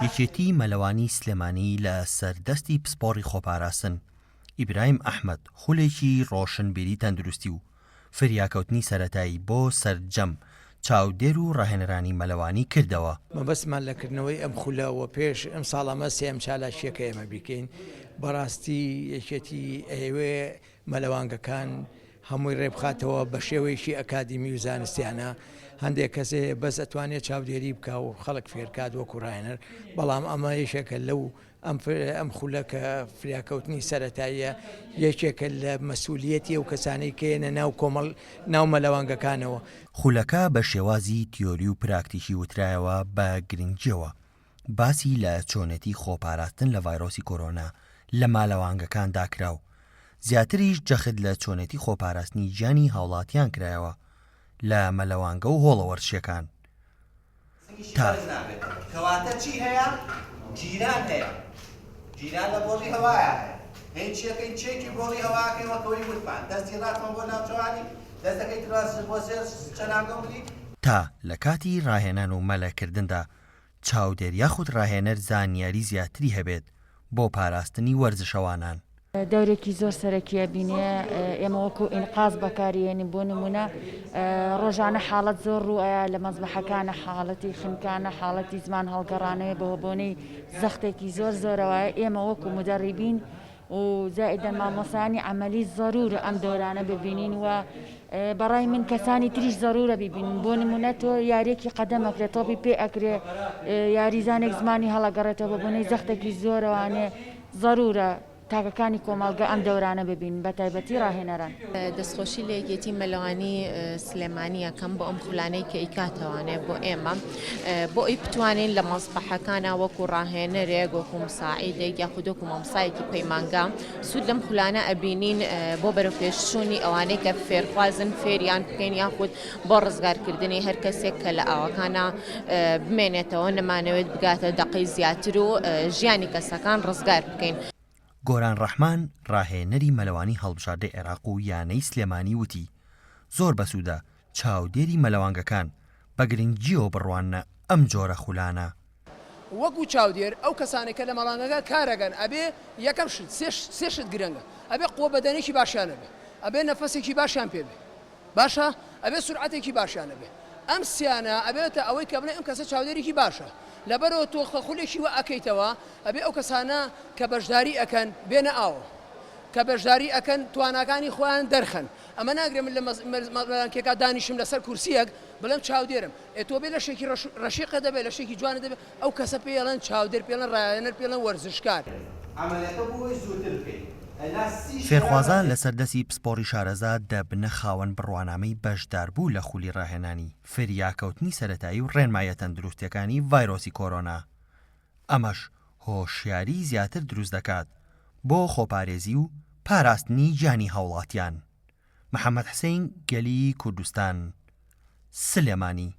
یەکێتی مەلەوانی سلێمانی لە سەردەستی پسپۆڕی خۆپاراستن ئیبراهیم ئەحمەد خولێکی ڕۆشنبیری تەندروستی و فریاکەوتنی سەرەتایی بۆ سەرجەم چاودێر و ڕاهێنەرانی مەلەوانی کردەوە. مەبەستمان لەکردنەوەی ئەم خولەوە پێش ئەم ساڵەمە سێم چالاشیەکە ئێمە بیکەین بەڕاستی یەکێتی ئەوێ مەلەوانگەکان هەمووی ڕێبخاتەوە بە شێوەیەکی ئەکادیمی و زانستیانە هەندێک کەسێ بەس ئەتوانێت چاودێری بکە و خەڵک فێرکات وەکو ڕاهێنەر بەڵام ئەمە یەکێکە لەو ئەم خولەکە فریاکەوتنی سەرەتاییە یەکێکە لە مەسئولیەتی ئەو کەسانەی کێنە ناو کۆمەڵ ناو مەلەوانگەکانەوە. خولەکە بە شێوازی تیۆری و پراکتیکی وترایەوە بە گرنگجیەوە باسی لە چۆنێتی خۆپاراستن لە ڤایرۆسی کۆرۆنا لە مالەوانگەکاندا کراو. زیاتریش جەخت لە چۆنێتی خۆپاراستنی گیانی هاوڵاتیان کرایەوە لە مەلەوانگە و هۆڵەوەرشیەکان. کەواتە چی هەیە؟ جیران هەیە. جیران لە بۆڵی هەوایە هەیە. هێنچیەکەی چێکی بۆڵی هەواکەی وەکەوری وتمان دەستی ڕاتمان بۆ ناوچەوانی دەستەکەی دراست بۆ سێر چەناگەم بلی. تا لە کاتی ڕاهێنان و مەلەکردندا چاودێر یاخود ڕاهێنەر زانیاری زیاتری هەبێت بۆ پاراستنی وەرزشەوانان. دەورێکی زۆر سەرەکیە بینێ ئێمە وەکو ئینقاز بەکارێنی بۆ نمونە ڕۆژانە حاڵەت زۆر ڕوئە لە مەزبەحەکانە حاڵەتی خنکانە حاڵەتی زمان هەڵگەڕانەوە بەوە بۆنەی زەختێکی زۆر زۆرەوەیە ئێمە وەکو مدەڕیبین و زائدەن مامۆسانی عەمەلی زەرورە ئەم دەورانە ببینین و بەڕای من کەسانی تریش زەرورە ببینین بۆ نمونە تۆ یاریەکی قەدەمەکرێت تۆپی پێ ئەکرێ یاریزانێک زمانی هەڵەگەڕێتەوە بە بۆنەی زەختێکی زۆرەوانێ زەرورە تاکەکانی کۆمەڵگە ئەم دەورانە ببین بە تایبەتی ڕاهێنەران. دەستخۆشی لە یەکێتی مەلەوانی سلێمانی یەکەم بۆ ئەم خولانەی کە ئیکاتەوانێ بۆ ئێمە بۆ ئەی بتوانین لە مەزبەحەکانە وەکو ڕاهێنەرێک وەکو مساعیدێک یاخود وەکو مەمسایەکی پەیمانگا سوود لەم خولانە ئەبینین بۆ بەرەوپێشچوونی ئەوانەی کە فێرخوازن فێریان بکەین یاخود بۆ ڕزگارکردنی هەر کەسێک کە لە ئاوەکانە بمێنێتەوە نەمانەوێت بگاتە دەقەی زیاتر و ژیانی کەسەکان ڕزگار بکەین. گۆران ڕەحمان ڕاهێنەری مەلەوانی هەڵبژاردەی عێراق و یانەی سلێمانی وتی زۆر بەسوودە چاودێری مەلەوانگەکان بە گرنگجیەوە بڕوانە ئەم جۆرە خولانە. وەکو چاودێر ئەو کەسانێکە لە مەڵانگەکە کارەگەن ئەبێ یەکەم شت سێشت گرنگە ئەبێ قووە بەدەنێکی باشیانە بێ ئەبێ نەفەسێکی باشیان پێ بێ باشە ئەبێ سورعەتێکی باشیانە بێ ئەم سیانە ئەبێتە ئەوەی کە بڵێ ئەم کەسە چاودێرێکی باشە لەبەرەوە تۆ خولێکی وە ئەکەیتەوە ئەبێ ئەو کەسانە کە بەشداری ئەکەن بێنە ئاوە کە بەشداری ئەکەن تواناکانی خۆیان دەرخەن ئەمە ناگرێت لە مەلەوانکێکا دانیشم لەسەر کورسیەک بڵێم چاودێرم تۆ بێ لە شێکی ڕەشیقە دەبێت لە شێکی جوانە دەبێت ئەو کەسە پێڵەن چاودێر پێڵەن ڕاهێنەر پێڵەن وەرزشکار. فێرخوازان لە سەردەسی پسپۆڕی شارەزا دەبنە خاوەن بڕوانامەی بەشداربوو لە خولی ڕاهێنانی فریاکەوتنی سەرەتایی و ڕێنمایە تەندروستیەکانی ڤایرۆسی کۆرۆنا. ئەمەش هۆشیاری زیاتر دروست دەکات بۆ خۆپارێزی و پاراستنی گیانی هاوڵاتیان. محەممەد حوسێن گەلی کوردستان سلێمانی.